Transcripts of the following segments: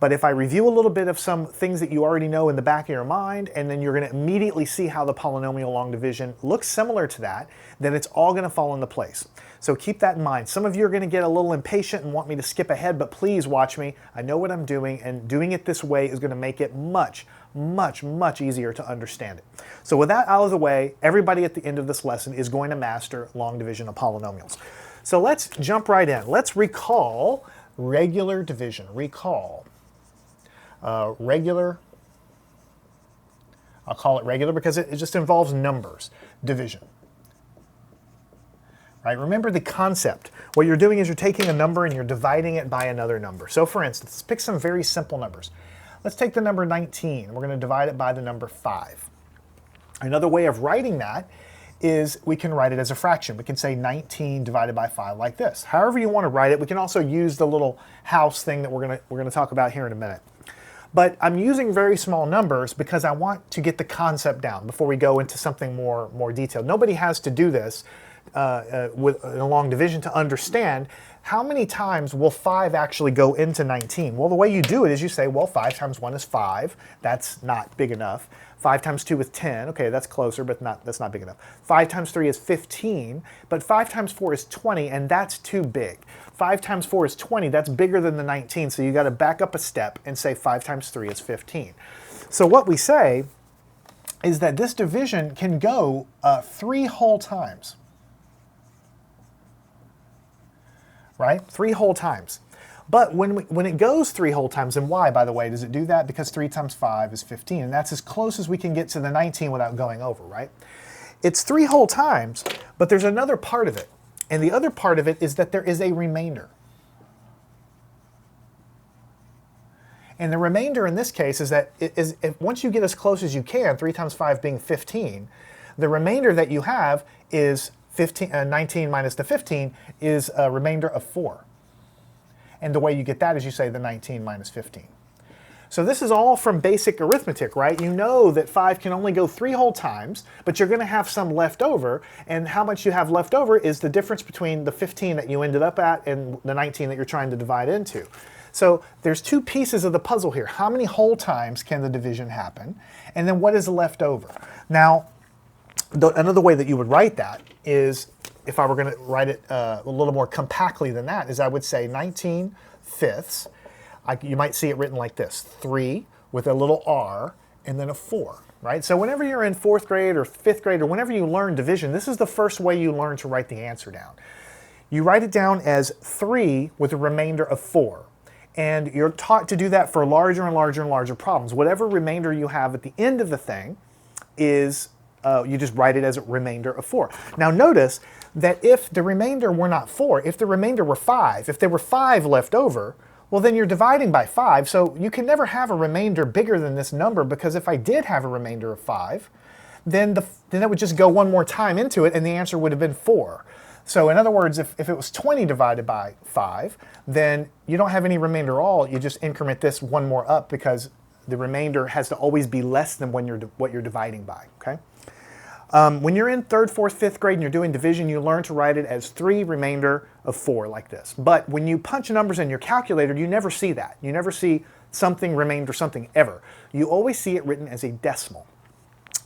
But if I review a little bit of some things that you already know in the back of your mind, and then you're going to immediately see how the polynomial long division looks similar to that, then it's all going to fall into place. So keep that in mind. Some of you are going to get a little impatient and want me to skip ahead, but please watch me. I know what I'm doing, and doing it this way is going to make it much easier to understand it. So with that out of the way, everybody at the end of this lesson is going to master long division of polynomials. So let's jump right in. Let's recall regular division. Regular, I'll call it regular because it just involves numbers, division. Right? Remember the concept. What you're doing is you're taking a number and you're dividing it by another number. So for instance, let's pick some very simple numbers. Let's take the number 19. We're going to divide it by the number 5. Another way of writing that is we can write it as a fraction. We can say 19 divided by 5 like this. However you want to write it, we can also use the little house thing that we're going to talk about here in a minute. But I'm using very small numbers because I want to get the concept down before we go into something more detailed. Nobody has to do this with a long division to understand how many times will 5 actually go into 19. Well, the way you do it is you say, well, 5 times 1 is 5. That's not big enough. 5 times 2 is 10. Okay, that's closer, but that's not big enough. 5 times 3 is 15, but 5 times 4 is 20, and that's too big. 5 times 4 is 20. That's bigger than the 19, so you got to back up a step and say 5 times 3 is 15. So what we say is that this division can go 3 whole times. Right? 3 whole times. But when it goes 3 whole times, and why, by the way, does it do that? Because 3 times 5 is 15, and that's as close as we can get to the 19 without going over, right? It's 3 whole times, but there's another part of it. And the other part of it is that there is a remainder. And the remainder in this case is that once you get as close as you can, 3 times 5 being 15, the remainder that you have is 19 minus the 15 is a remainder of 4. And the way you get that is you say the 19 minus 15. So this is all from basic arithmetic, right? You know that 5 can only go 3 whole times, but you're going to have some left over. And how much you have left over is the difference between the 15 that you ended up at and the 19 that you're trying to divide into. So there's 2 pieces of the puzzle here. How many whole times can the division happen? And then what is left over? Now, another way that you would write that is, if I were going to write it a little more compactly than that, is I would say 19 fifths. You might see it written like this, 3 with a little r and then a 4, right? So whenever you're in 4th grade or 5th grade or whenever you learn division, this is the first way you learn to write the answer down. You write it down as 3 with a remainder of 4. And you're taught to do that for larger and larger and larger problems. Whatever remainder you have at the end of the thing is you just write it as a remainder of 4. Now notice that if the remainder were not 4, if the remainder were 5, if there were 5 left over, well then you're dividing by 5, so you can never have a remainder bigger than this number, because if I did have a remainder of 5, then that would just go one more time into it and the answer would have been 4. So in other words, if it was 20 divided by 5, then you don't have any remainder at all, you just increment this one more up because the remainder has to always be less than what you're dividing by, okay? When you're in 3rd, 4th, 5th grade and you're doing division, you learn to write it as 3 remainder of 4 like this. But when you punch numbers in your calculator, you never see that. You never see something remainder something ever. You always see it written as a decimal,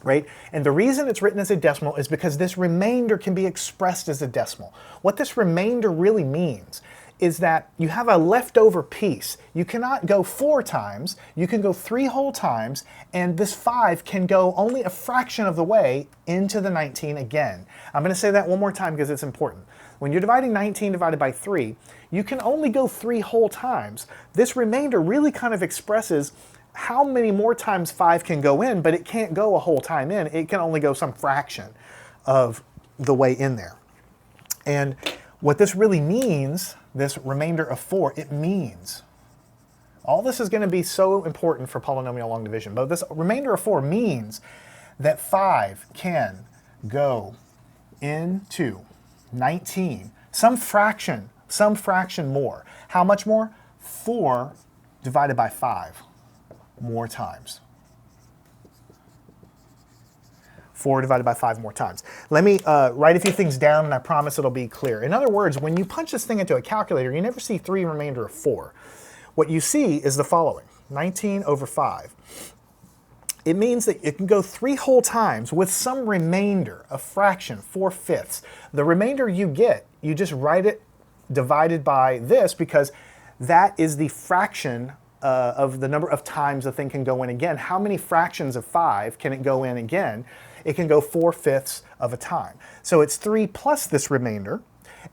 right? And the reason it's written as a decimal is because this remainder can be expressed as a decimal. What this remainder really means is that you have a leftover piece. You cannot go 4 times, you can go 3 whole times, and this 5 can go only a fraction of the way into the 19 again. I'm going to say that one more time because it's important. When you're dividing 19 divided by 3, you can only go 3 whole times. This remainder really kind of expresses how many more times 5 can go in, but it can't go a whole time in. It can only go some fraction of the way in there. And what this really means, this remainder of 4, it means, all this is going to be so important for polynomial long division, but this remainder of 4 means that 5 can go into 19, some fraction more. How much more? 4 divided by 5 more times. 4 divided by 5 more times. Let me write a few things down and I promise it'll be clear. In other words, when you punch this thing into a calculator, you never see 3 remainder of 4. what you see is the following: 19 over 5. It means that it can go 3 whole times with some remainder, a fraction, 4/5. The remainder you get, you just write it divided by this, because that is the fraction of the number of times the thing can go in again. How many fractions of 5 can it go in again? It can go 4/5 of a time. So it's 3 plus this remainder.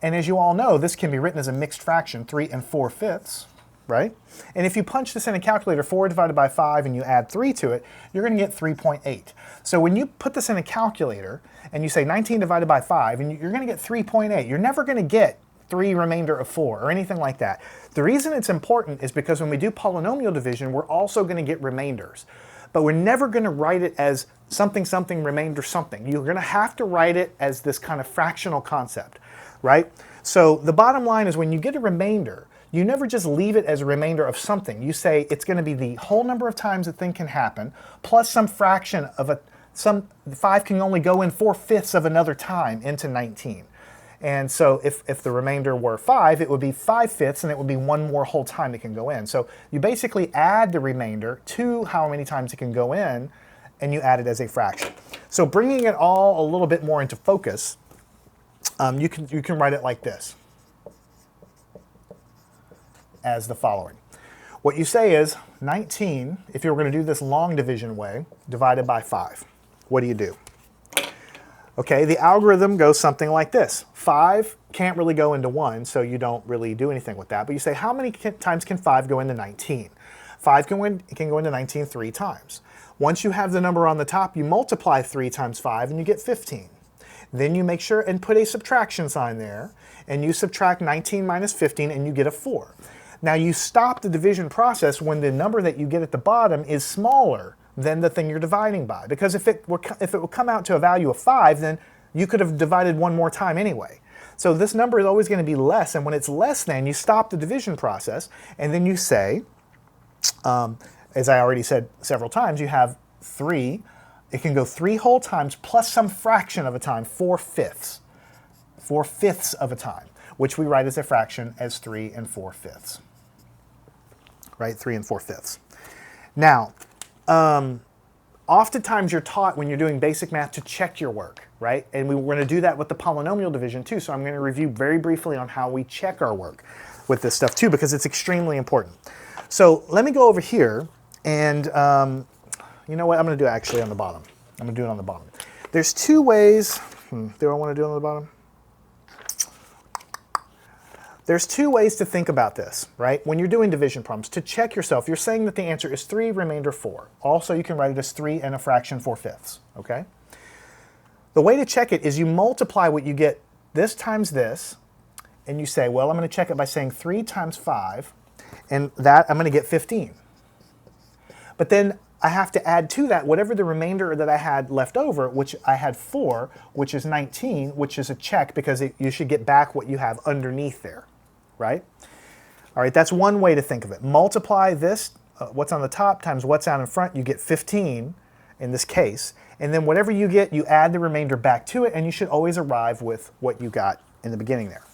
And as you all know, this can be written as a mixed fraction, 3 and 4/5. Right? And if you punch this in a calculator, 4 divided by 5, and you add 3 to it, you're going to get 3.8. So when you put this in a calculator and you say 19 divided by 5, and you're going to get 3.8, you're never going to get 3 remainder of 4 or anything like that. The reason it's important is because when we do polynomial division, we're also going to get remainders. But we're never going to write it as something, something, remainder, something. You're going to have to write it as this kind of fractional concept, right? So the bottom line is, when you get a remainder, you never just leave it as a remainder of something. You say it's going to be the whole number of times the thing can happen, plus some fraction of some 5 can only go in 4/5 of another time into 19. And so if the remainder were 5, it would be 5/5, and it would be one more whole time it can go in. So you basically add the remainder to how many times it can go in, and you add it as a fraction. So bringing it all a little bit more into focus, you can write it like this, as the following. What you say is 19, if you were going to do this long division way, divided by 5. What do you do? Okay, the algorithm goes something like this. 5 can't really go into 1, so you don't really do anything with that. But you say, how many times can 5 go into 19? 5 can go into 19 3 times. Once you have the number on the top, you multiply 3 times 5, and you get 15. Then you make sure and put a subtraction sign there, and you subtract 19 minus 15, and you get a 4. Now you stop the division process when the number that you get at the bottom is smaller than the thing you're dividing by. Because if it would come out to a value of 5, then you could have divided one more time anyway. So this number is always going to be less, and when it's less than, you stop the division process, and then you say, as I already said several times, you have 3. It can go 3 whole times plus some fraction of a time, 4/5. 4/5 of a time, which we write as a fraction as 3 and 4/5. Right, 3 and 4/5. Now, oftentimes you're taught when you're doing basic math to check your work, right? And we're going to do that with the polynomial division too, so I'm going to review very briefly on how we check our work with this stuff too, because it's extremely important. So let me go over here, and you know what, I'm going to do it actually on the bottom. I'm going to do it on the bottom. There's 2 ways. Do I want to do it on the bottom? There's 2 ways to think about this, right? When you're doing division problems, to check yourself, you're saying that the answer is 3, remainder 4. Also, you can write it as 3 and a fraction 4/5, okay? The way to check it is you multiply what you get this times this, and you say, well, I'm going to check it by saying 3 times 5, and that I'm going to get 15. But then I have to add to that whatever the remainder that I had left over, which I had 4, which is 19, which is a check because you should get back what you have underneath there. Right? All right, that's one way to think of it. Multiply this, what's on the top, times what's out in front, you get 15 in this case. And then whatever you get, you add the remainder back to it, and you should always arrive with what you got in the beginning there.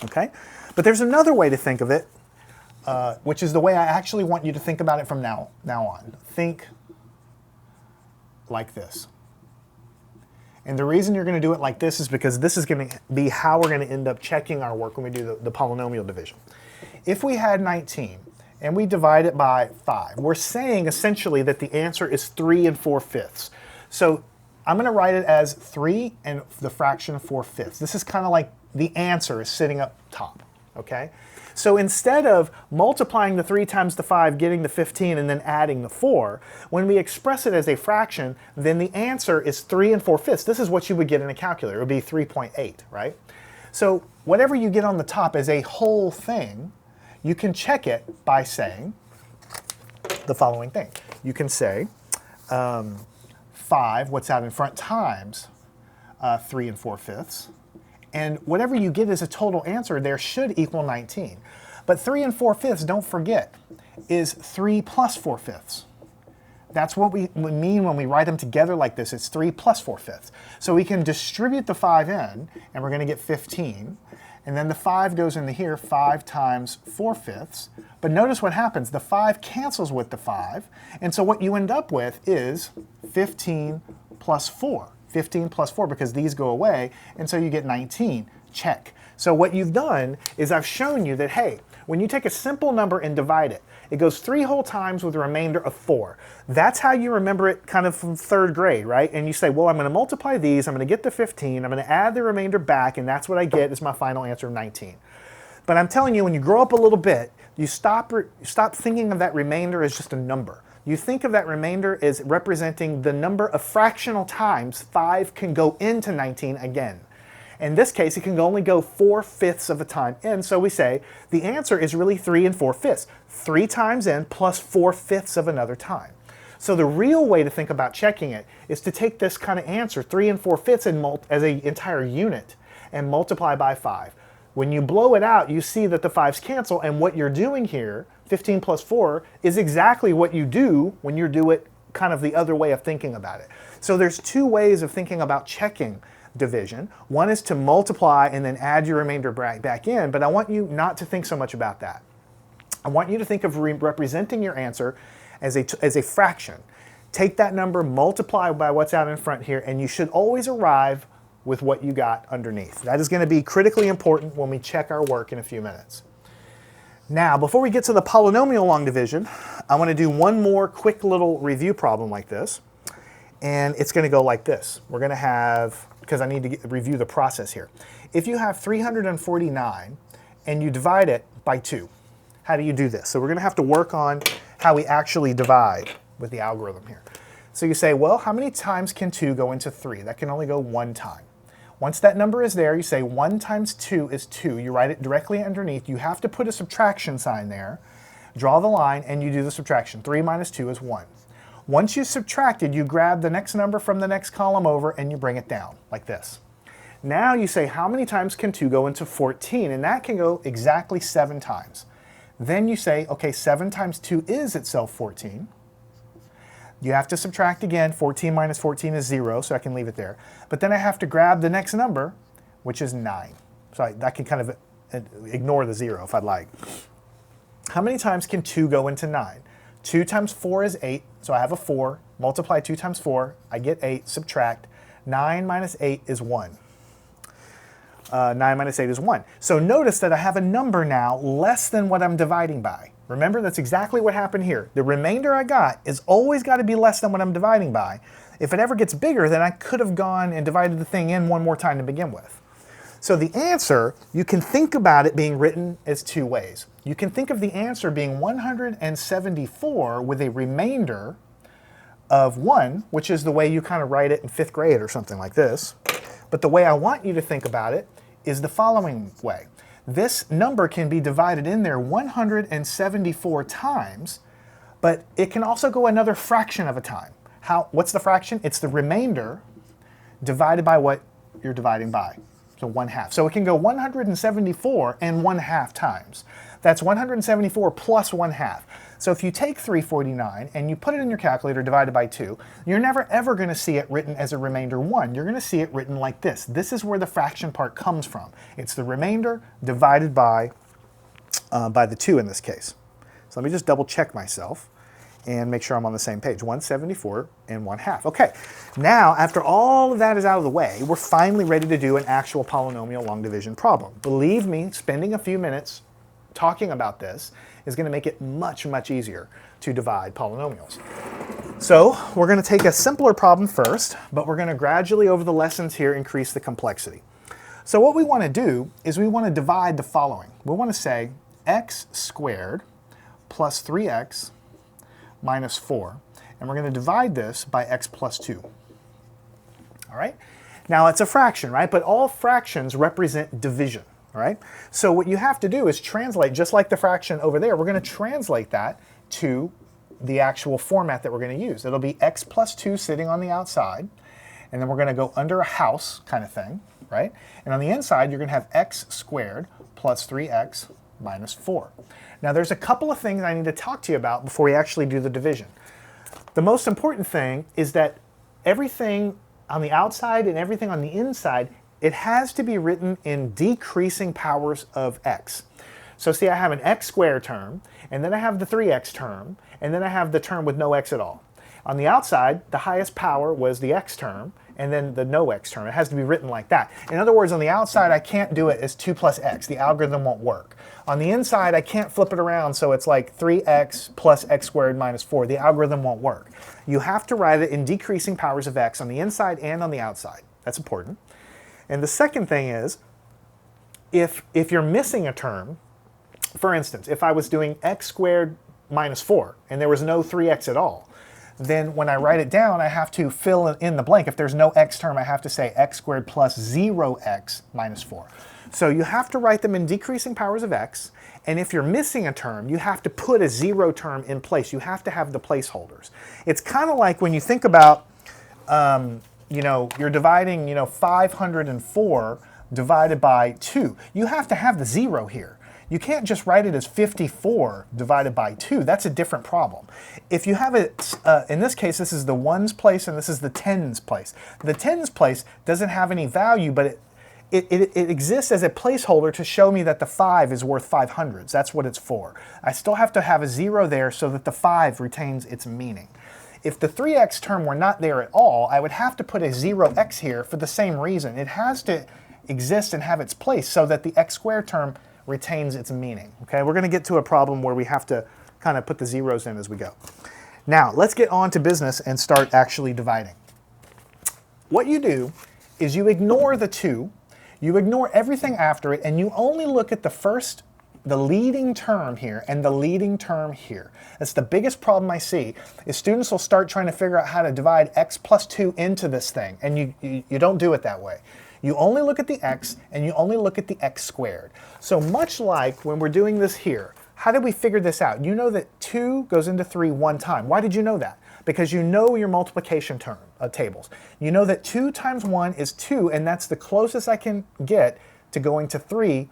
Okay? But there's another way to think of it, which is the way I actually want you to think about it from now on. Think like this. And the reason you're going to do it like this is because this is going to be how we're going to end up checking our work when we do the polynomial division. If we had 19 and we divide it by 5, we're saying essentially that the answer is 3 and 4/5. So I'm going to write it as 3 and the fraction of 4/5. This is kind of like the answer is sitting up top, okay? So instead of multiplying the 3 times the 5, getting the 15, and then adding the 4, when we express it as a fraction, then the answer is 3 and 4/5. This is what you would get in a calculator. It would be 3.8, right? So whatever you get on the top as a whole thing, you can check it by saying the following thing. You can say 5, what's out in front, times 3 and 4/5. And whatever you get as a total answer there should equal 19. But 3 and 4/5, don't forget, is 3 plus 4/5. That's what we mean when we write them together like this. It's 3 plus 4/5. So we can distribute the 5 in, and we're going to get 15. And then the 5 goes into here, 5 times 4/5. But notice what happens. The 5 cancels with the 5. And so what you end up with is 15 plus 4. 15 plus 4 because these go away. And so you get 19. Check. So what you've done is I've shown you that, hey, when you take a simple number and divide it, it goes 3 whole times with a remainder of 4. That's how you remember it kind of from 3rd grade, right? And you say, well, I'm going to multiply these, I'm going to get the 15, I'm going to add the remainder back, and that's what I get is my final answer of 19. But I'm telling you, when you grow up a little bit, you stop thinking of that remainder as just a number. You think of that remainder as representing the number of fractional times 5 can go into 19 again. In this case, it can only go 4/5 of a time in, so we say the answer is really 3 4/5. 3 times in plus 4/5 of another time. So the real way to think about checking it is to take this kind of answer, 3 4/5 as an entire unit, and multiply by 5. When you blow it out, you see that the 5's cancel, and what you're doing here, 15 plus 4, is exactly what you do when you do it kind of the other way of thinking about it. So there's 2 ways of thinking about checking division. One is to multiply and then add your remainder back in, but I want you not to think so much about that. I want you to think of representing your answer as a fraction. Take that number, multiply by what's out in front here, and you should always arrive with what you got underneath. That is going to be critically important when we check our work in a few minutes. Now, before we get to the polynomial long division, I want to do one more quick little review problem like this. And it's going to go like this. We're going to have, because I need to review the process here. If you have 349 and you divide it by 2, how do you do this? So we're going to have to work on how we actually divide with the algorithm here. So you say, well, how many times can 2 go into 3? That can only go 1 time. Once that number is there, you say 1 times 2 is 2. You write it directly underneath. You have to put a subtraction sign there, draw the line, and you do the subtraction. 3 minus 2 is 1. Once you subtracted, you grab the next number from the next column over and you bring it down like this. Now you say, how many times can 2 go into 14? And that can go exactly 7 times. Then you say, okay, 7 times 2 is itself 14. You have to subtract again. 14 minus 14 is 0, so I can leave it there. But then I have to grab the next number, which is 9. So I can kind of ignore the 0 if I'd like. How many times can 2 go into 9? 2 times 4 is 8, so I have a 4. Multiply 2 times 4, I get 8, subtract. 9 minus 8 is 1. 9 minus 8 is 1. So notice that I have a number now less than what I'm dividing by. Remember, that's exactly what happened here. The remainder I got is always got to be less than what I'm dividing by. If it ever gets bigger, then I could have gone and divided the thing in one more time to begin with. So the answer, you can think about it being written as 2 ways. You can think of the answer being 174 with a remainder of 1, which is the way you kind of write it in 5th grade or something like this. But the way I want you to think about it is the following way. This number can be divided in there 174 times, but it can also go another fraction of a time. What's the fraction? It's the remainder divided by what you're dividing by. So 1/2. So it can go 174 and 1/2 times. That's 174 plus 1/2. So if you take 349 and you put it in your calculator divided by 2, you're never ever going to see it written as a remainder 1. You're going to see it written like this. This is where the fraction part comes from. It's the remainder divided by the 2 in this case. So let me just double check myself and make sure I'm on the same page. 174 and 1/2. Okay, now after all of that is out of the way, we're finally ready to do an actual polynomial long division problem. Believe me, spending a few minutes talking about this is going to make it much, much easier to divide polynomials. So we're going to take a simpler problem first, but we're going to gradually over the lessons here increase the complexity. So what we want to do is we want to divide the following. We want to say x squared plus 3x minus 4, and we're going to divide this by x plus 2. All right? Now it's a fraction, right? But all fractions represent division. All right? So what you have to do is translate, just like the fraction over there, we're going to translate that to the actual format that we're going to use. It'll be x plus 2 sitting on the outside, and then we're going to go under a house kind of thing, right? And on the inside, you're going to have x squared plus 3x minus 4. Now there's a couple of things I need to talk to you about before we actually do the division. The most important thing is that everything on the outside and everything on the inside it has to be written in decreasing powers of x. So see, I have an x squared term, and then I have the 3x term, and then I have the term with no x at all. On the outside, the highest power was the x term, and then the no x term. It has to be written like that. In other words, on the outside, I can't do it as 2 plus x. The algorithm won't work. On the inside, I can't flip it around, so it's like 3x plus x squared minus 4. The algorithm won't work. You have to write it in decreasing powers of x on the inside and on the outside. That's important. And the second thing is, if you're missing a term, for instance, if I was doing x squared minus 4, and there was no 3x at all, then when I write it down, I have to fill in the blank. If there's no x term, I have to say x squared plus 0x minus 4. So you have to write them in decreasing powers of x, and if you're missing a term, you have to put a 0 term in place. You have to have the placeholders. It's kind of like when you think about, you're dividing, 504 divided by 2. You have to have the 0 here. You can't just write it as 54 divided by 2. That's a different problem. If you have it, in this case, this is the ones place and this is the tens place. The tens place doesn't have any value, but it exists as a placeholder to show me that the 5 is worth 500s. That's what it's for. I still have to have a 0 there so that the 5 retains its meaning. If the 3x term were not there at all, I would have to put a 0x here for the same reason. It has to exist and have its place so that the x squared term retains its meaning. Okay, we're going to get to a problem where we have to kind of put the zeros in as we go. Now, let's get on to business and start actually dividing. What you do is you ignore the 2, you ignore everything after it, and you only look at the leading term here and the leading term here. That's the biggest problem I see, is students will start trying to figure out how to divide x plus 2 into this thing, and you don't do it that way. You only look at the x, and you only look at the x squared. So much like when we're doing this here, how did we figure this out? You know that 2 goes into 3 one time. Why did you know that? Because you know your multiplication tables. You know that 2 times 1 is 2, and that's the closest I can get to going to 3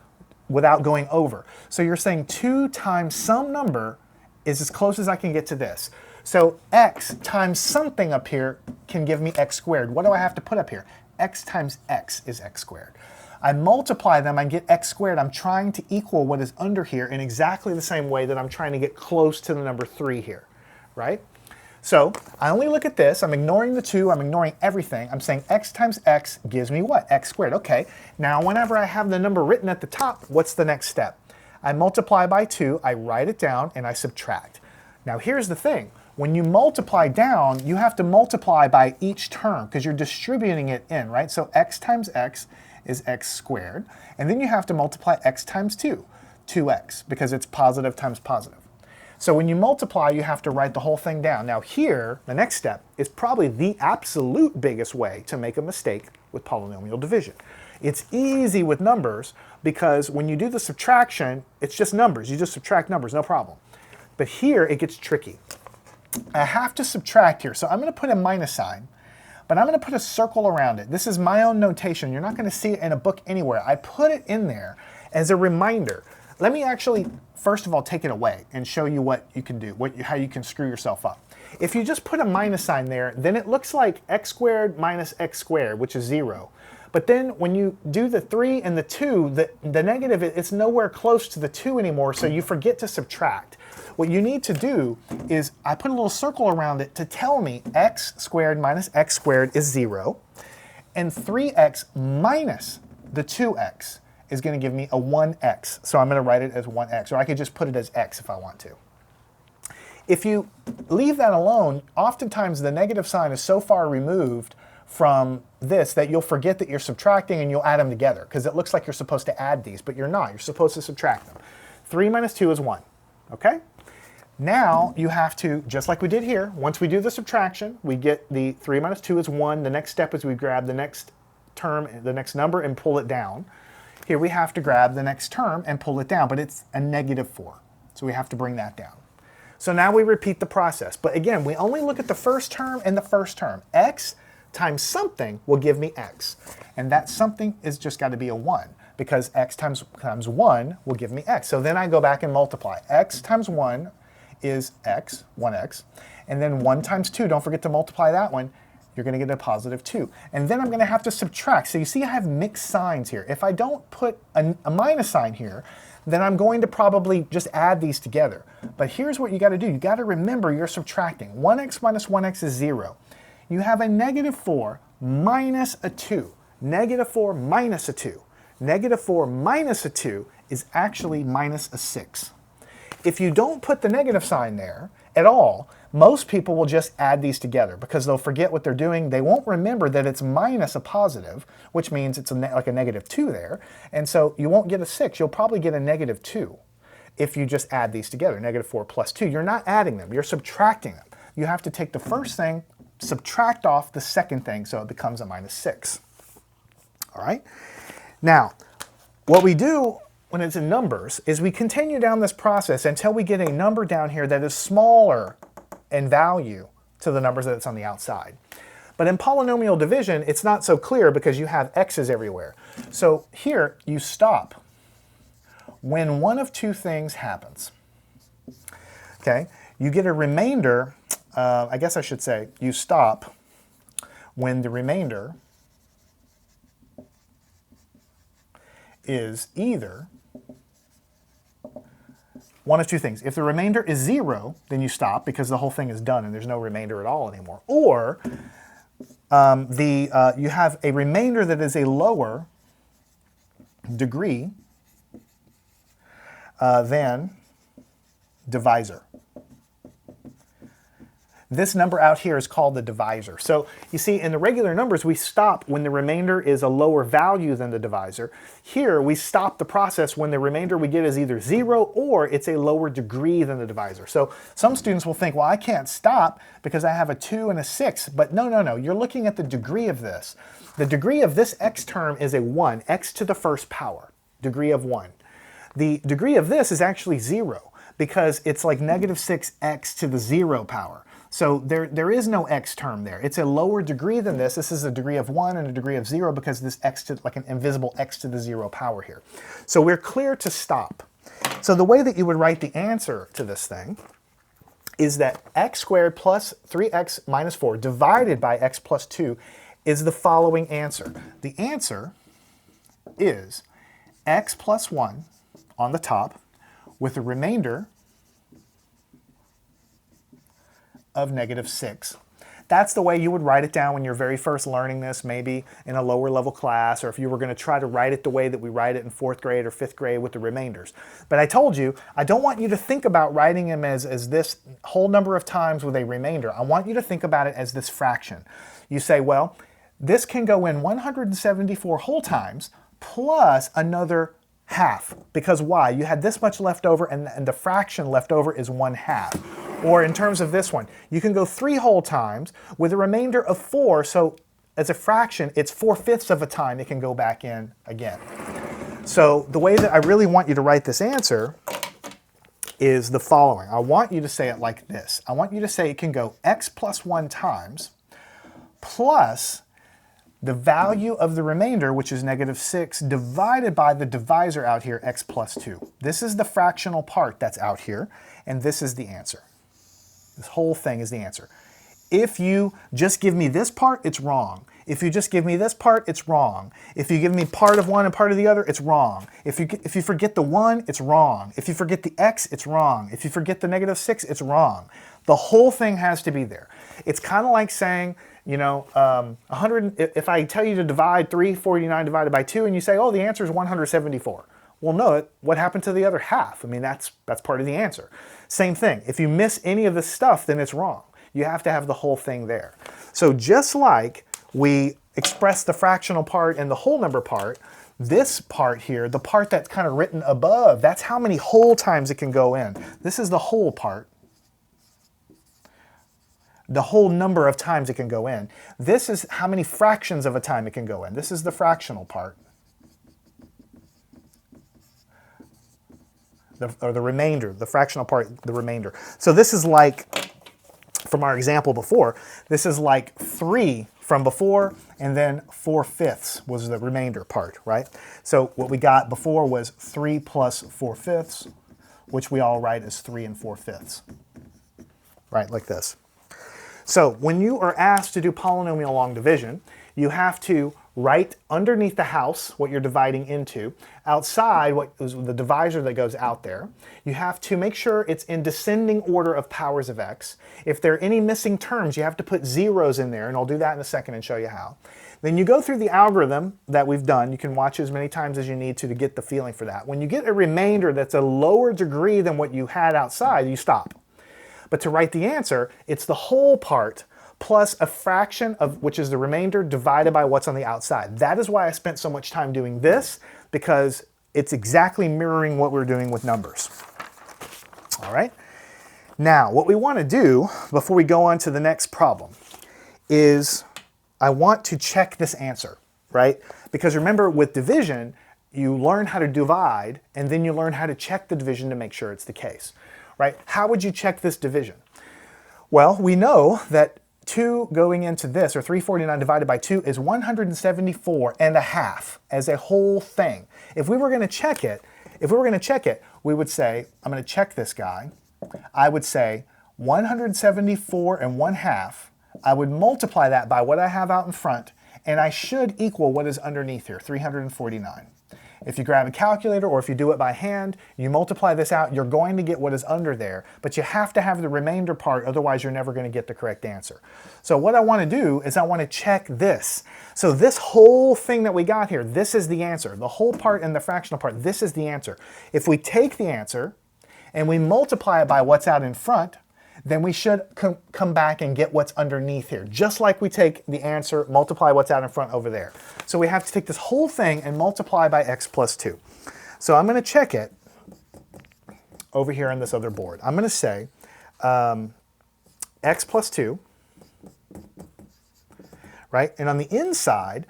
without going over. So you're saying 2 times some number is as close as I can get to this. So x times something up here can give me x squared. What do I have to put up here? X times x is x squared. I multiply them, I get x squared. I'm trying to equal what is under here in exactly the same way that I'm trying to get close to the number 3 here, right? So I only look at this, I'm ignoring the 2, I'm ignoring everything. I'm saying x times x gives me what? X squared. Okay, now whenever I have the number written at the top, what's the next step? I multiply by 2, I write it down, and I subtract. Now here's the thing. When you multiply down, you have to multiply by each term because you're distributing it in, right? So x times x is x squared. And then you have to multiply x times 2, 2x, because it's positive times positive. So when you multiply, you have to write the whole thing down. Now here, the next step is probably the absolute biggest way to make a mistake with polynomial division. It's easy with numbers because when you do the subtraction, it's just numbers. You just subtract numbers, no problem. But here, it gets tricky. I have to subtract here, so I'm going to put a minus sign, but I'm going to put a circle around it. This is my own notation. You're not going to see it in a book anywhere. I put it in there as a reminder. Let me actually, first of all, take it away and show you what you can do, how you can screw yourself up. If you just put a minus sign there, then it looks like x squared minus x squared, which is 0. But then when you do the 3 and the 2, the negative, it's nowhere close to the 2 anymore, so you forget to subtract. What you need to do is I put a little circle around it to tell me x squared minus x squared is 0, and 3x minus the 2x is going to give me a 1x. So I'm going to write it as 1x, or I could just put it as x if I want to. If you leave that alone, oftentimes the negative sign is so far removed from this that you'll forget that you're subtracting and you'll add them together because it looks like you're supposed to add these, but you're not. You're supposed to subtract them. 3 minus 2 is 1, okay? Now you have to, just like we did here, once we do the subtraction, we get the 3 minus 2 is 1. The next step is we grab the next term, the next number, and pull it down. Here we have to grab the next term and pull it down, but it's a negative 4. So we have to bring that down. So now we repeat the process. But again, we only look at the first term and the first term. X times something will give me x. And that something is just got to be a 1 because x times 1 will give me x. So then I go back and multiply. X times 1 is x, 1x. And then 1 times 2, don't forget to multiply that one, you're going to get a positive 2. And then I'm going to have to subtract. So you see I have mixed signs here. If I don't put a minus sign here, then I'm going to probably just add these together. But here's what you got to do. You got to remember you're subtracting. 1x minus 1x is 0. You have a negative 4 minus a 2. Negative 4 minus a 2. Negative 4 minus a 2 is actually minus a 6. If you don't put the negative sign there at all, most people will just add these together because they'll forget what they're doing. They won't remember that it's minus a positive, which means it's like a negative 2 there. And so you won't get a 6. You'll probably get a negative 2 if you just add these together, negative 4 plus 2. You're not adding them. You're subtracting them. You have to take the first thing, subtract off the second thing, so it becomes a minus 6. All right? Now, what we do when it's in numbers is we continue down this process until we get a number down here that is smaller in value to the numbers that's on the outside. But in polynomial division, it's not so clear because you have x's everywhere. So here, you stop when one of two things happens. Okay? You get a remainder, I guess I should say, you stop when the remainder is either one of two things. If the remainder is 0, then you stop because the whole thing is done and there's no remainder at all anymore. Or you have a remainder that is a lower degree than divisor. This number out here is called the divisor. So you see, in the regular numbers, we stop when the remainder is a lower value than the divisor. Here, we stop the process when the remainder we get is either 0 or it's a lower degree than the divisor. So some students will think, well, I can't stop because I have a 2 and a 6. But no. You're looking at the degree of this. The degree of this x term is a 1, x to the first power, degree of 1. The degree of this is actually 0 because it's like negative 6x to the 0 power. So there is no x term there. It's a lower degree than this. This is a degree of 1 and a degree of 0 because this x to, like an invisible x to the 0 power here. So we're clear to stop. So the way that you would write the answer to this thing is that x squared plus 3x minus 4 divided by x plus 2 is the following answer. The answer is x plus 1 on the top with a remainder of negative 6. That's the way you would write it down when you're very first learning this, maybe in a lower level class, or if you were going to try to write it the way that we write it in 4th grade or 5th grade with the remainders. But I told you, I don't want you to think about writing them as this whole number of times with a remainder. I want you to think about it as this fraction. You say, well, this can go in 174 whole times plus another half. Because why? You had this much left over and the fraction left over is 1/2. Or in terms of this one, you can go 3 whole times with a remainder of 4. So as a fraction, it's 4/5 of a time it can go back in again. So the way that I really want you to write this answer is the following. I want you to say it like this. I want you to say it can go x plus 1 times plus the value of the remainder, which is negative 6, divided by the divisor out here, x plus 2. This is the fractional part that's out here, and this is the answer. This whole thing is the answer. If you just give me this part, it's wrong. If you just give me this part, it's wrong. If you give me part of one and part of the other, it's wrong. If you forget the 1, it's wrong. If you forget the x, it's wrong. If you forget the negative 6, it's wrong. The whole thing has to be there. It's kind of like saying, you know, 100. If I tell you to divide 349 divided by 2, and you say, oh, the answer is 174. Well, no, what happened to the other half? I mean, that's part of the answer. Same thing. If you miss any of this stuff, then it's wrong. You have to have the whole thing there. So just like we express the fractional part and the whole number part, this part here, the part that's kind of written above, that's how many whole times it can go in. This is the whole part. The whole number of times it can go in. This is how many fractions of a time it can go in. This is the fractional part. Or the remainder, the fractional part, the remainder. So this is like, from our example before, this is like 3 from before, and then 4/5 was the remainder part, right? So what we got before was 3 plus 4/5, which we all write as 3 and 4/5, right, like this. So when you are asked to do polynomial long division, you have to write underneath the house what you're dividing into, outside what is the divisor that goes out there. You have to make sure it's in descending order of powers of x. If there are any missing terms, you have to put zeros in there, and I'll do that in a second and show you how. Then you go through the algorithm that we've done. You can watch as many times as you need to get the feeling for that. When you get a remainder that's a lower degree than what you had outside, you stop. But to write the answer, it's the whole part plus a fraction of, which is the remainder, divided by what's on the outside. That is why I spent so much time doing this, because it's exactly mirroring what we're doing with numbers. All right? Now, what we want to do before we go on to the next problem is I want to check this answer, right? Because remember, with division, you learn how to divide, and then you learn how to check the division to make sure it's the case, right? How would you check this division? Well, we know that 2 going into this, or 349 divided by 2, is 174.5 as a whole thing. If we were going to check it, we would say, I'm going to check this guy. I would say 174.5. I would multiply that by what I have out in front, and I should equal what is underneath here, 349. If you grab a calculator or if you do it by hand, you multiply this out, you're going to get what is under there, but you have to have the remainder part, otherwise you're never going to get the correct answer. So what I want to do is I want to check this. So this whole thing that we got here, this is the answer. The whole part and the fractional part, this is the answer. If we take the answer and we multiply it by what's out in front, then we should come back and get what's underneath here. Just like we take the answer, multiply what's out in front over there. So we have to take this whole thing and multiply by x plus 2. So I'm going to check it over here on this other board. I'm going to say x plus 2, right? And on the inside,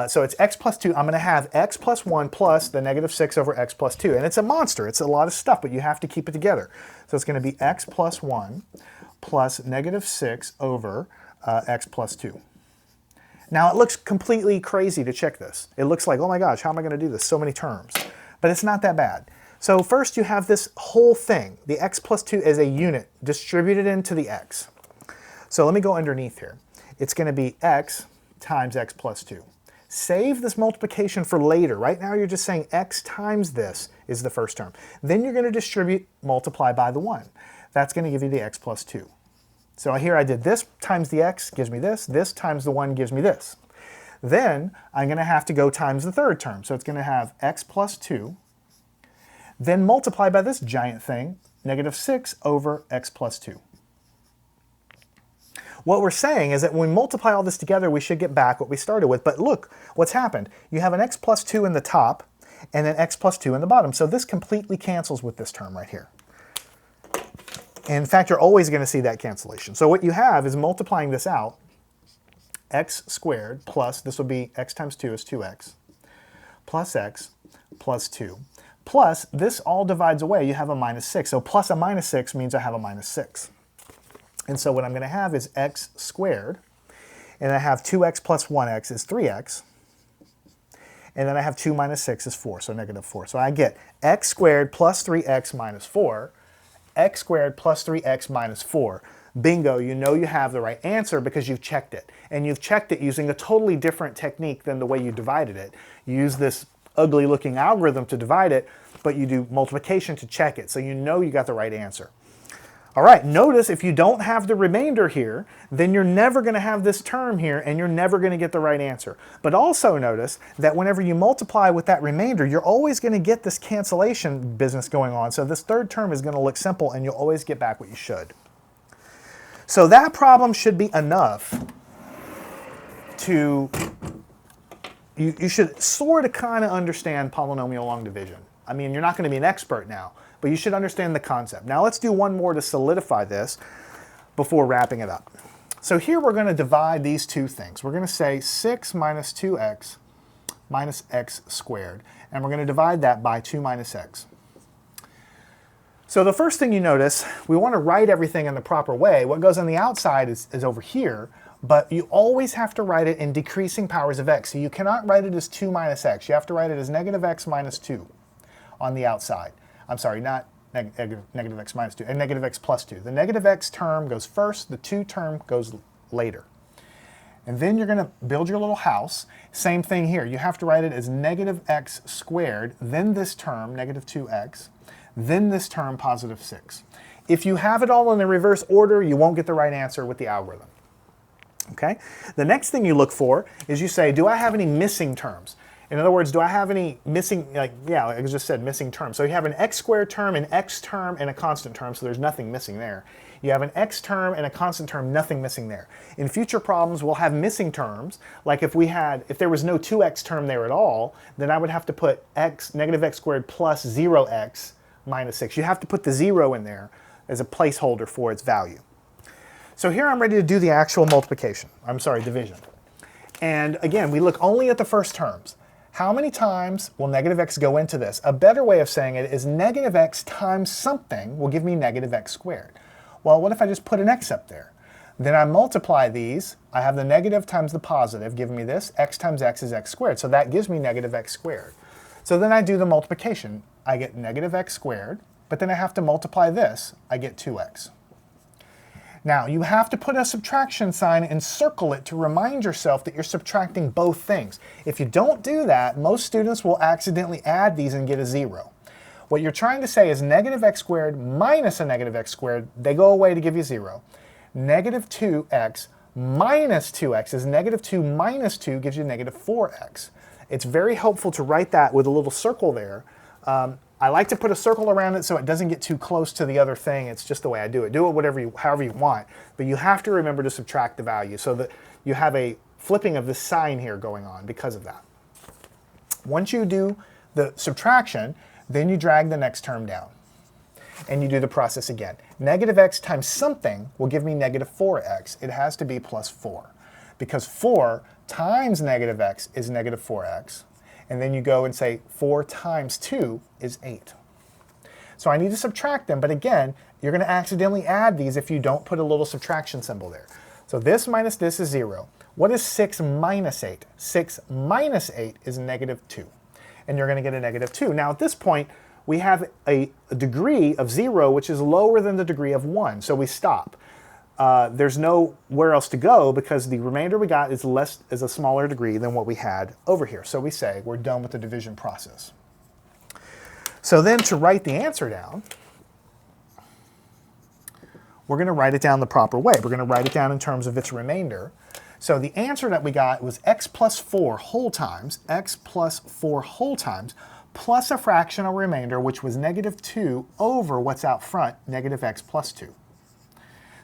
so it's x plus 2. I'm going to have x plus 1 plus the negative 6 over x plus 2. And it's a monster. It's a lot of stuff, but you have to keep it together. So it's going to be x plus 1 plus negative 6 over x plus 2. Now, it looks completely crazy to check this. It looks like, oh my gosh, how am I going to do this? So many terms. But it's not that bad. So first you have this whole thing. The x plus 2 is a unit distributed into the x. So let me go underneath here. It's going to be x times x plus 2. Save this multiplication for later. Right now you're just saying x times this is the first term. Then you're going to distribute, multiply by the 1. That's going to give you the x plus 2. So here I did this times the x gives me this. This times the 1 gives me this. Then I'm going to have to go times the third term. So it's going to have x plus 2. Then multiply by this giant thing, negative 6 over x plus 2. What we're saying is that when we multiply all this together, we should get back what we started with. But look, what's happened. You have an x plus 2 in the top and an x plus 2 in the bottom. So this completely cancels with this term right here. In fact, you're always going to see that cancellation. So what you have is multiplying this out, x squared plus, this would be x times 2 is 2x, plus x plus 2. Plus, this all divides away. You have a minus 6. So plus a minus 6 means I have a minus 6. And so what I'm going to have is x squared, and I have 2x plus 1x is 3x, and then I have 2 minus 6 is 4, so negative 4. So I get x squared plus 3x minus 4, x squared plus 3x minus 4. Bingo, you know you have the right answer because you've checked it. And you've checked it using a totally different technique than the way you divided it. You use this ugly looking algorithm to divide it, but you do multiplication to check it, so you know you got the right answer. All right, notice if you don't have the remainder here, then you're never going to have this term here, and you're never going to get the right answer. But also notice that whenever you multiply with that remainder, you're always going to get this cancellation business going on. So this third term is going to look simple, and you'll always get back what you should. So that problem should be enough to, you should sort of kind of understand polynomial long division. I mean, you're not going to be an expert now, but you should understand the concept. Now let's do one more to solidify this before wrapping it up. So here we're going to divide these two things. We're going to say 6 minus 2x minus x squared, and we're going to divide that by 2 minus x. So the first thing you notice, we want to write everything in the proper way. What goes on the outside is over here, but you always have to write it in decreasing powers of x. So you cannot write it as 2 minus x. You have to write it as negative x minus 2 on the outside. I'm sorry, not negative x minus 2, and negative x plus 2. The negative x term goes first, the 2 term goes later. And then you're going to build your little house. Same thing here. You have to write it as negative x squared, then this term, negative 2x, then this term, positive 6. If you have it all in the reverse order, you won't get the right answer with the algorithm. Okay? The next thing you look for is you say, do I have any missing terms? In other words, do I have any missing, like I just said, missing terms. So you have an x squared term, an x term, and a constant term, so there's nothing missing there. You have an x term and a constant term, nothing missing there. In future problems, we'll have missing terms, like if there was no 2x term there at all, then I would have to put negative x squared plus 0x minus 6. You have to put the 0 in there as a placeholder for its value. So here I'm ready to do the actual division. And again, we look only at the first terms. How many times will negative x go into this? A better way of saying it is negative x times something will give me negative x squared. Well, what if I just put an x up there? Then I multiply these. I have the negative times the positive giving me this. X times x is x squared. So that gives me negative x squared. So then I do the multiplication. I get negative x squared, but then I have to multiply this. I get 2x. Now, you have to put a subtraction sign and circle it to remind yourself that you're subtracting both things. If you don't do that, most students will accidentally add these and get a 0. What you're trying to say is negative x squared minus a negative x squared, they go away to give you 0. Negative 2x minus 2x is negative 2 minus 2 gives you negative 4x. It's very helpful to write that with a little circle there. I like to put a circle around it so it doesn't get too close to the other thing. It's just the way I do it. Do it however you want, but you have to remember to subtract the value so that you have a flipping of the sign here going on because of that. Once you do the subtraction, then you drag the next term down and you do the process again. Negative x times something will give me negative 4x. It has to be plus 4 because 4 times negative x is negative 4x. And then you go and say 4 times 2 is 8. So I need to subtract them, but again, you're going to accidentally add these if you don't put a little subtraction symbol there. So this minus this is 0. What is 6 minus 8? 6 minus 8 is negative 2. And you're going to get a negative 2. Now at this point, we have a degree of 0, which is lower than the degree of 1, so we stop. There's nowhere else to go because the remainder we got is a smaller degree than what we had over here. So we say we're done with the division process. So then to write the answer down, we're going to write it down the proper way. We're going to write it down in terms of its remainder. So the answer that we got was x plus 4 whole times, plus a fractional remainder, which was negative 2 over what's out front, negative x plus 2.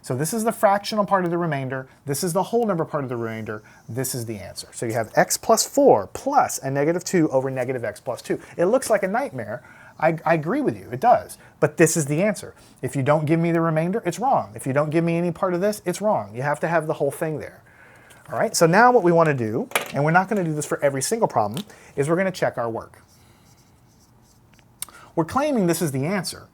So this is the fractional part of the remainder. This is the whole number part of the remainder. This is the answer. So you have x plus 4 plus a negative 2 over negative x plus 2. It looks like a nightmare. I agree with you. It does. But this is the answer. If you don't give me the remainder, it's wrong. If you don't give me any part of this, it's wrong. You have to have the whole thing there. All right, so now what we want to do, and we're not going to do this for every single problem, is we're going to check our work. We're claiming this is the answer,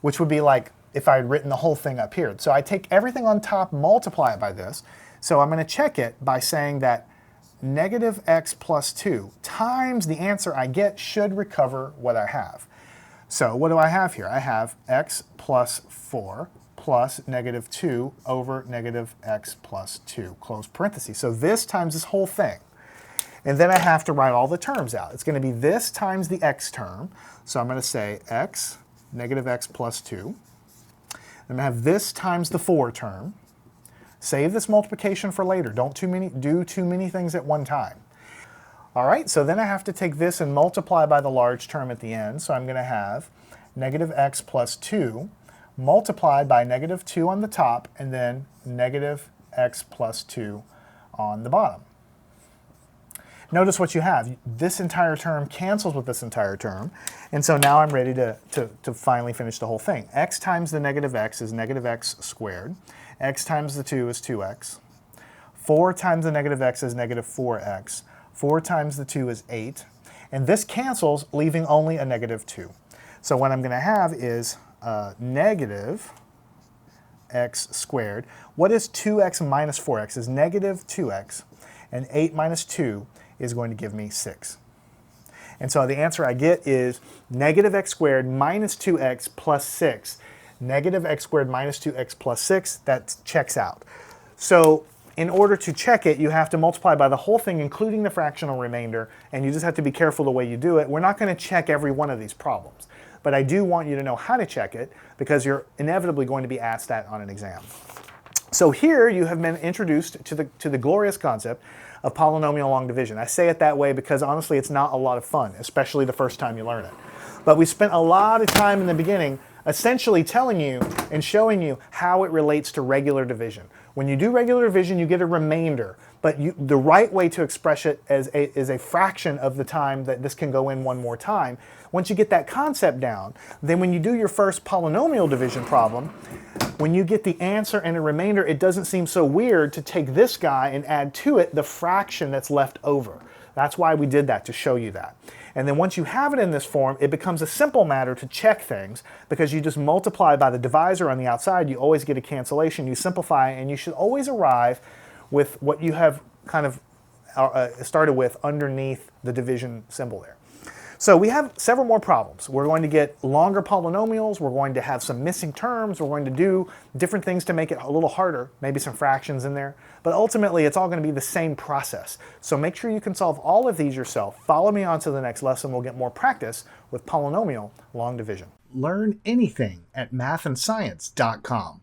which would be like if I had written the whole thing up here. So I take everything on top, multiply it by this. So I'm going to check it by saying that negative x plus 2 times the answer I get should recover what I have. So what do I have here? I have x plus 4 plus negative 2 over negative x plus 2, close parentheses. So this times this whole thing. And then I have to write all the terms out. It's going to be this times the x term. So I'm going to say x, negative x plus 2. I'm going to have this times the 4 term. Save this multiplication for later. Don't do too many things at one time. All right, so then I have to take this and multiply by the large term at the end. So I'm going to have negative x plus 2 multiplied by negative 2 on the top and then negative x plus 2 on the bottom. Notice what you have. This entire term cancels with this entire term. And so now I'm ready to finally finish the whole thing. X times the negative x is negative x squared. X times the 2 is 2x. 4 times the negative x is negative 4x. 4 times the 2 is 8. And this cancels, leaving only a negative 2. So what I'm going to have is negative x squared. What is 2x minus 4x? Is negative 2x. And 8 minus 2 is going to give me 6. And so the answer I get is negative x squared minus 2x plus 6. Negative x squared minus 2x plus 6, that checks out. So in order to check it, you have to multiply by the whole thing, including the fractional remainder, and you just have to be careful the way you do it. We're not going to check every one of these problems, but I do want you to know how to check it because you're inevitably going to be asked that on an exam. So here you have been introduced to the glorious concept of polynomial long division. I say it that way because honestly it's not a lot of fun, especially the first time you learn it. But we spent a lot of time in the beginning essentially telling you and showing you how it relates to regular division. When you do regular division, you get a remainder, but the right way to express it is a fraction of the time that this can go in one more time. Once you get that concept down, then when you do your first polynomial division problem, when you get the answer and a remainder, it doesn't seem so weird to take this guy and add to it the fraction that's left over. That's why we did that, to show you that. And then once you have it in this form, it becomes a simple matter to check things because you just multiply by the divisor on the outside. You always get a cancellation. You simplify, and you should always arrive with what you have kind of started with underneath the division symbol there. So we have several more problems. We're going to get longer polynomials. We're going to have some missing terms. We're going to do different things to make it a little harder, maybe some fractions in there. But ultimately, it's all going to be the same process. So make sure you can solve all of these yourself. Follow me on to the next lesson. We'll get more practice with polynomial long division. Learn anything at mathandscience.com.